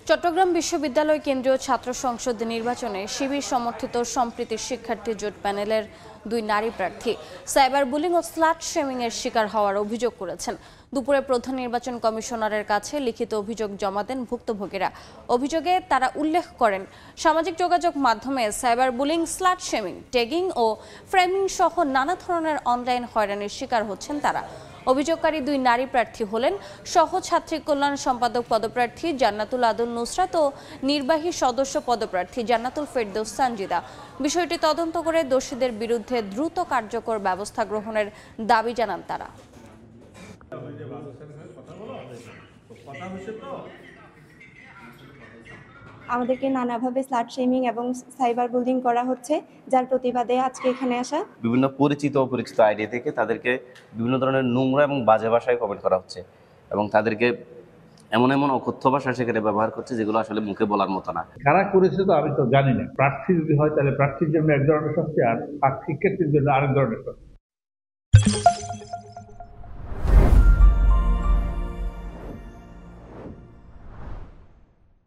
চট্টগ্রাম বিশ্ববিদ্যালয় কেন্দ্রীয় ছাত্র সংসদ নির্বাচনে শিবির সমর্থিত সম্প্রীতি শিক্ষার্থী জোট প্যানেলের দুই নারী প্রার্থী সাইবার বুলিং ও স্লাট শেমিং এর শিকার হওয়ার অভিযোগ করেছেন। দুপুরে প্রধান নির্বাচন কমিশনারের কাছে লিখিত অভিযোগ জমা দেন ভুক্তভোগীরা। অভিযোগে তারা উল্লেখ করেন, সামাজিক যোগাযোগ মাধ্যমে cyber bullying, slut shaming, tagging ও ফ্রেমিং সহ নানা ধরনের অনলাইন হয়রানির শিকার হচ্ছেন তারা। অভিযোগকারী দুই নারী প্রার্থী হলেন সহছাত্রী কল্যাণ সম্পাদক পদপ্রার্থী জান্নাতুল আদল নুসরাত ও নির্বাহী সদস্য পদপ্রার্থী জান্নাতুল ফেরদৌস সানজিদা। বিষয়টি তদন্ত করে দোষীদের বিরুদ্ধে দ্রুত কার্যকর ব্যবস্থা গ্রহণের দাবি জানান তারা। আমাদেরকে নানাভাবে স্লাট শেমিং এবং সাইবার বুলিং করা হচ্ছে, যার প্রতিবাদে আজকে এখানে আসা। বিভিন্ন পরিচিত অপরিচিত আইডি থেকে তাদেরকে বিভিন্ন ধরনের নোংরা এবং বাজে ভাষায় কমেন্ট করা হচ্ছে এবং তাদেরকে এমন এমন অকথ্য ভাষা সেখানে ব্যবহার করছে যেগুলো আসলে মুখে বলার মতো না। কারা করেছে তো আমি তো জানি না। প্রার্থী যদি হয় তাহলে প্রার্থীর জন্য এক ধরনের শাস্তি, আর শিক্ষার্থীর জন্য আরেক ধরনের শাস্তি।